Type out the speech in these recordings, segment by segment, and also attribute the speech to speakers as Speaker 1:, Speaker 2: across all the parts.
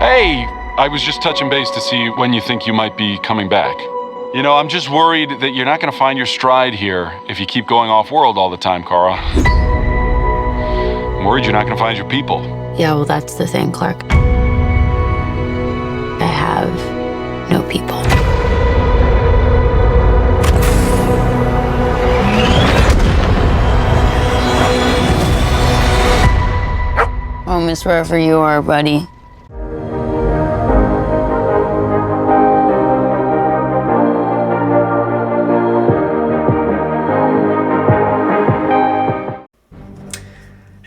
Speaker 1: Hey, I was just touching base to see when you think you might be coming back. You know, I'm just worried that you're not going to find your stride here if you keep going off-world all the time, Kara. I'm worried you're not going to find your people.
Speaker 2: Yeah, well, that's the thing, Clark. I have no people. Oh, miss, wherever you are, buddy.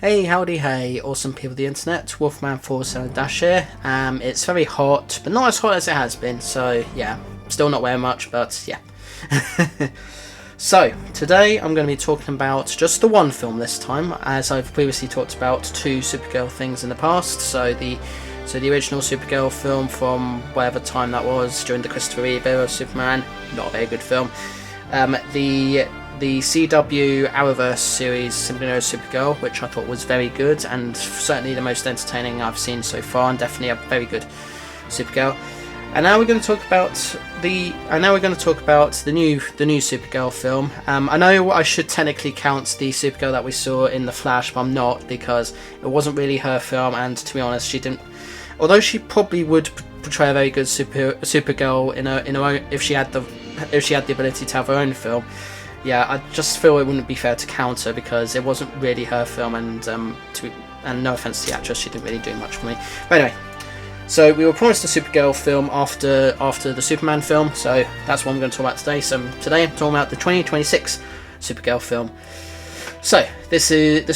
Speaker 3: Hey, howdy, hey, awesome people of the internet, Wolfman47 here. It's very hot, but not as hot as it has been, so yeah, still not wearing much, but yeah. So, today I'm going to be talking about just the one film this time, as I've previously talked about two Supergirl things in the past. So the original Supergirl film from whatever time that was, during the Christopher Reeve era of Superman, not a very good film. The CW Arrowverse series, simply known as Supergirl, which I thought was very good and certainly the most entertaining I've seen so far, and definitely a very good Supergirl. And now we're going to talk about the new Supergirl film. I know I should technically count the Supergirl that we saw in The Flash, but I'm not, because it wasn't really her film, and to be honest, she didn't. Although she probably would portray a very good Supergirl in her own, if she had the ability to have her own film. Yeah, I just feel it wouldn't be fair to count her because it wasn't really her film, and no offense to the actress, she didn't really do much for me. But anyway, so we were promised a Supergirl film after the Superman film, so that's what I'm going to talk about today. So today I'm talking about the 2026 Supergirl film. So this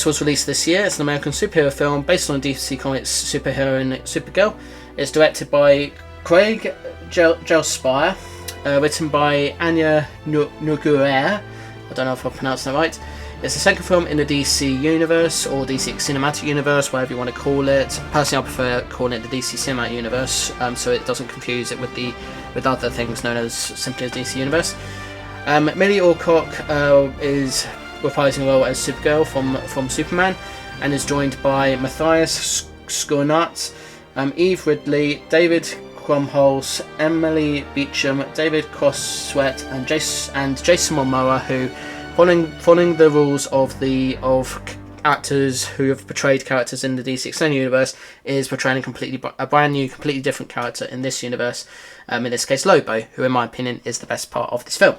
Speaker 3: was released this year. It's an American superhero film based on DC Comics superhero Supergirl. It's directed by Craig Gelspire, written by Anya Nogueira. I don't know if I pronounced that right. It's the second film in the DC universe, or DC Cinematic Universe, whatever you want to call it. Personally, I prefer calling it the DC Cinematic Universe, so it doesn't confuse it with other things known as simply as DC Universe. Millie Alcock is reprising a role as Supergirl from Superman, and is joined by Matthias Schoenaerts, Eve Ridley, David Krumholtz, Emily Beecham, David Crosswet, and Jason Momoa, who, following the rules of actors who have portrayed characters in the DC Extended Universe, is portraying a brand new, completely different character in this universe. In this case, Lobo, who, in my opinion, is the best part of this film.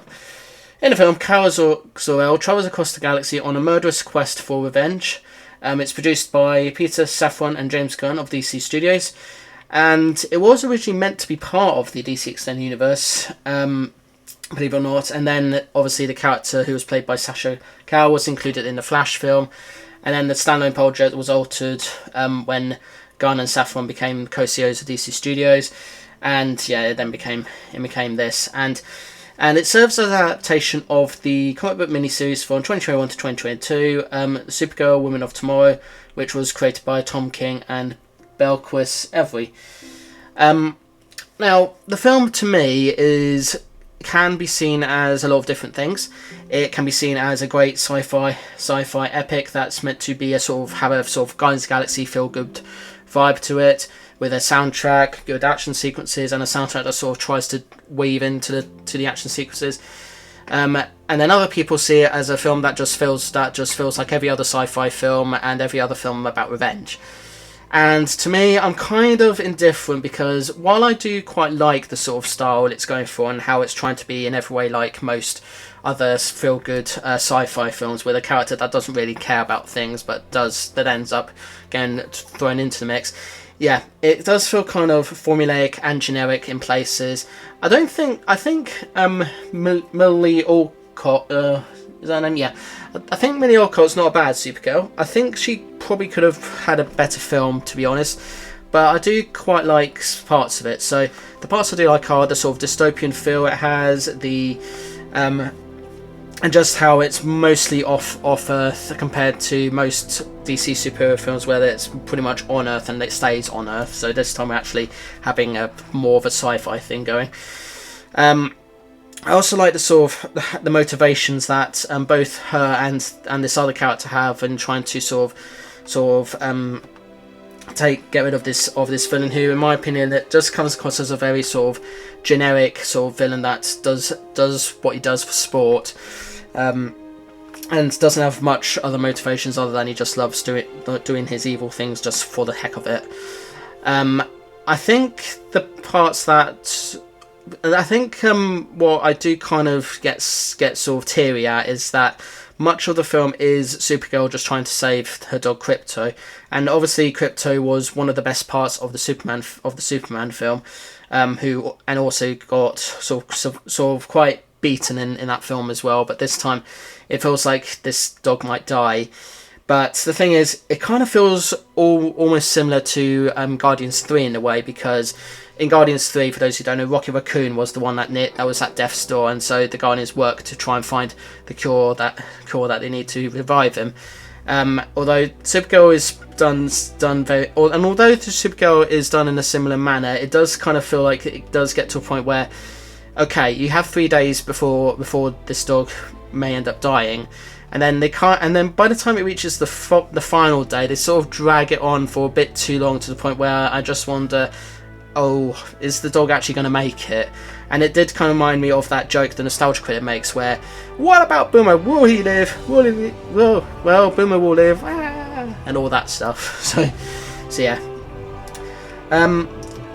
Speaker 3: In the film, Kara Zor-El travels across the galaxy on a murderous quest for revenge. It's produced by Peter Safran and James Gunn of DC Studios. And it was originally meant to be part of the DC Extended Universe, believe it or not. And then, obviously, the character who was played by Sasha Calle was included in the Flash film. And then the standalone project was altered when Gunn and Safran became co-CEOs of DC Studios. And yeah, it then became this. And it serves as an adaptation of the comic book miniseries from 2021 to 2022, Supergirl Women of Tomorrow, which was created by Tom King and Belquis Every. Now, the film to me can be seen as a lot of different things. It can be seen as a great sci-fi epic that's meant to be have a sort of Guardians of the Galaxy feel-good vibe to it, with a soundtrack, good action sequences, and a soundtrack that sort of tries to weave into the action sequences. And then other people see it as a film that just feels like every other sci-fi film and every other film about revenge. And to me, I'm kind of indifferent, because while I do quite like the sort of style it's going for and how it's trying to be in every way like most other feel-good sci-fi films, with a character that doesn't really care about things but ends up getting thrown into the mix, yeah, it does feel kind of formulaic and generic in places. I think Millie Alcock, is that her name? Yeah. I think Millie Alcott's not a bad Supergirl. I think she probably could have had a better film, to be honest. But I do quite like parts of it. So the parts I do like are the sort of dystopian feel it has, and just how it's mostly off Earth compared to most DC superhero films, where it's pretty much on Earth and it stays on Earth. So this time we're actually having more of a sci-fi thing going. I also like the sort of the motivations that both her and this other character have in trying to sort of get rid of this villain who, in my opinion, that just comes across as a very sort of generic sort of villain that does what he does for sport, and doesn't have much other motivations other than he just loves doing his evil things just for the heck of it. I think the parts that what I do kind of get sort of teary at is that much of the film is Supergirl just trying to save her dog Krypto, and obviously Krypto was one of the best parts of the Superman film, who and also got sort of quite beaten in that film as well. But this time, it feels like this dog might die. But the thing is, it kind of feels almost similar to Guardians 3 in a way, because in Guardians 3, for those who don't know, Rocky Raccoon was the one that was at death's door, and so the Guardians work to try and find the cure that they need to revive him. Although Supergirl is done very, and although the Supergirl is done in a similar manner, it does kind of feel like it does get to a point where, okay, you have 3 days before this dog may end up dying. And then by the time it reaches the final day, they sort of drag it on for a bit too long, to the point where I just wonder, oh, is the dog actually going to make it? And it did kind of remind me of that joke the Nostalgia Critic makes, where, what about Boomer? Will he live? Well, Boomer will live, and all that stuff. So yeah.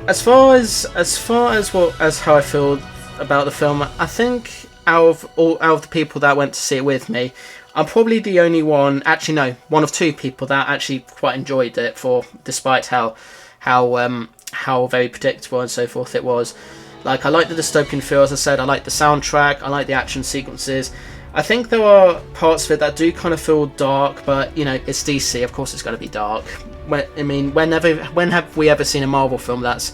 Speaker 3: As far as how I feel about the film, I think out of the people that went to see it with me, I'm probably the only one, actually no, one of 2 people that actually quite enjoyed it, despite how very predictable and so forth it was. Like, I like the dystopian feel, as I said, I like the soundtrack, I like the action sequences. I think there are parts of it that do kind of feel dark, but, you know, it's DC, of course it's going to be dark. When have we ever seen a Marvel film that's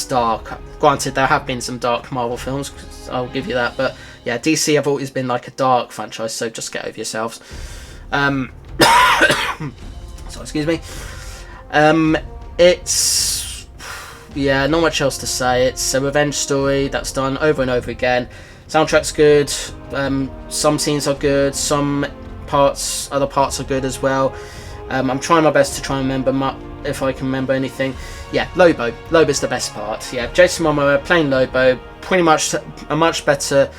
Speaker 3: dark? Granted, there have been some dark Marvel films, I'll give you that, but yeah, DC have always been like a dark franchise, so just get over yourselves. So excuse me. It's, yeah, not much else to say. It's a revenge story that's done over and over again. Soundtrack's good. Some scenes are good. Other parts are good as well. I'm trying my best to try and remember if I can remember anything. Yeah, Lobo. Lobo's the best part. Yeah, Jason Momoa playing Lobo, pretty much a much better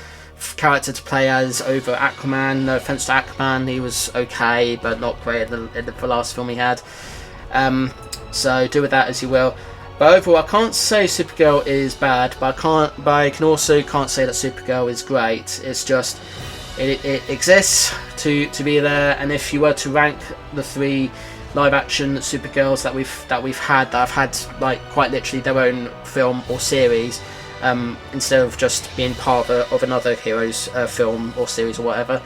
Speaker 3: character to play as over Aquaman. No offense to Aquaman, he was okay, but not great in the last film he had. So do with that as you will. But overall, I can't say Supergirl is bad, but I can also can't say that Supergirl is great. It's just it exists to be there, and if you were to rank the 3 live-action Supergirls that have had like quite literally their own film or series, instead of just being part of another hero's film or series or whatever,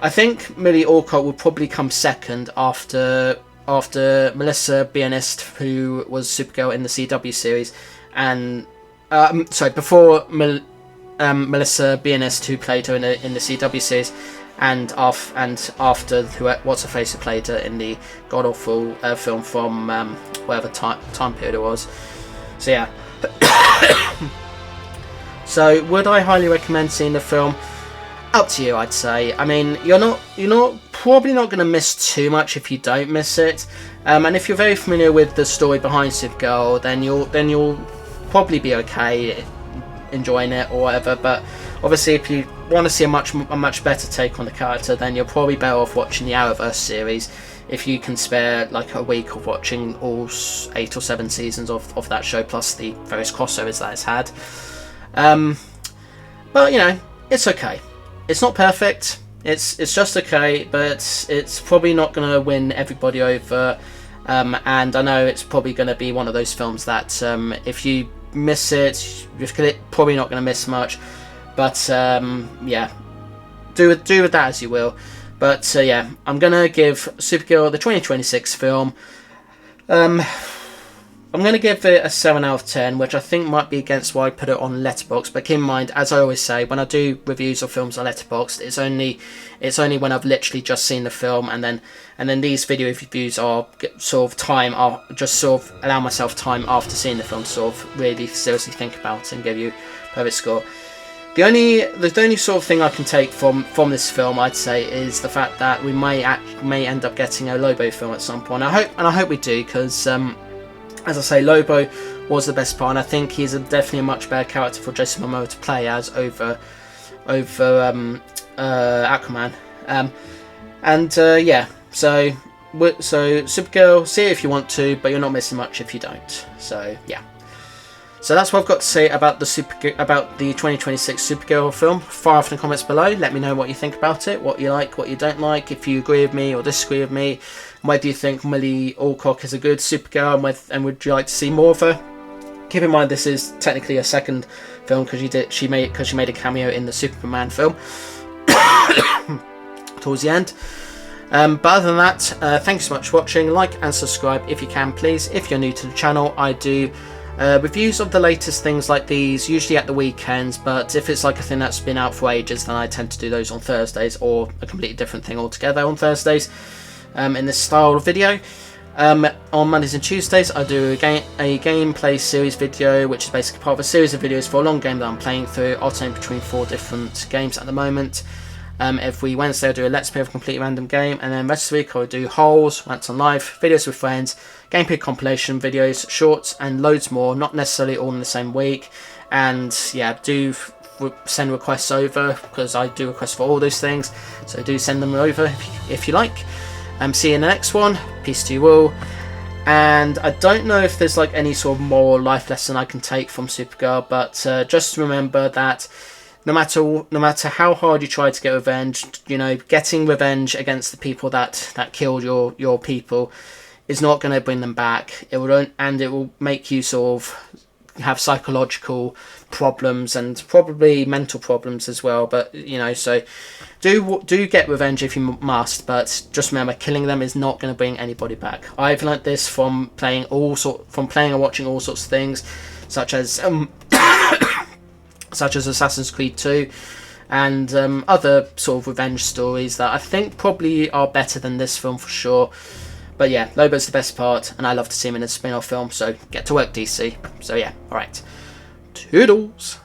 Speaker 3: I think Millie Alcott would probably come second after Melissa Benoist, who was Supergirl in the CW series, and before Melissa Benoist, who played her in the CW series, and after what's her face who played her in the god awful film from whatever time period it was. So yeah. So would I highly recommend seeing the film? Up to you, I'd say. I mean, you're probably not going to miss too much if you don't miss it. And if you're very familiar with the story behind Supergirl, then you'll probably be okay enjoying it or whatever. But obviously, if you want to see a much better take on the character, then you're probably better off watching the Arrowverse series, if you can spare like a week of watching all 8 or 7 seasons of that show, plus the various crossovers that it's had. But you know, it's okay. It's not perfect. It's just okay, but it's probably not going to win everybody over. And I know it's probably going to be one of those films that if you miss it, you're probably not going to miss much. But yeah, do with that as you will. But yeah, I'm going to give Supergirl, the 2026 film, I'm going to give it a 7 out of 10, which I think might be against why I put it on Letterboxd. But keep in mind, as I always say, when I do reviews of films on Letterboxd, it's only when I've literally just seen the film, and then these video reviews are sort of time. I'll just sort of allow myself time after seeing the film to sort of really seriously think about it and give you a perfect score. The only sort of thing I can take from this film, I'd say, is the fact that we may end up getting a Lobo film at some point. I hope we do, because as I say, Lobo was the best part, and I think he's definitely a much better character for Jason Momoa to play as over Aquaman. Yeah, so Supergirl, see it if you want to, but you're not missing much if you don't. So yeah. So that's what I've got to say about the 2026 Supergirl film. Fire off in the comments below. Let me know what you think about it, what you like, what you don't like, if you agree with me or disagree with me, whether you think Millie Alcock is a good Supergirl, and would you like to see more of her. Keep in mind this is technically a second film because she made a cameo in the Superman film towards the end. But other than that, thanks so much for watching. Like and subscribe if you can, please. If you're new to the channel, I do reviews of the latest things like these, usually at the weekends, but if it's like a thing that's been out for ages, then I tend to do those on Thursdays, or a completely different thing altogether on Thursdays, in this style of video. On Mondays and Tuesdays I do a gameplay series video, which is basically part of a series of videos for a long game that I'm playing through, alternating between 4 different games at the moment. Every Wednesday I do a Let's Play of a completely random game, and then rest of the week I do hauls, rants on live, videos with friends, gameplay compilation videos, shorts, and loads more, not necessarily all in the same week. And yeah, do send requests over, because I do requests for all those things, so do send them over if you like. See you in the next one. Peace to you all. And I don't know if there's like any sort of moral life lesson I can take from Supergirl, but just remember that no matter how hard you try to get revenge, you know, getting revenge against the people that killed your people is not going to bring them back. It will make you sort of have psychological problems and probably mental problems as well. But you know, so do get revenge if you must, but just remember, killing them is not going to bring anybody back. I've learnt this from playing and watching all sorts of things, such as Assassin's Creed 2 and other sort of revenge stories that I think probably are better than this film for sure. But yeah, Lobo's the best part, and I love to see him in a spin-off film, so get to work, DC. So yeah, alright. Toodles!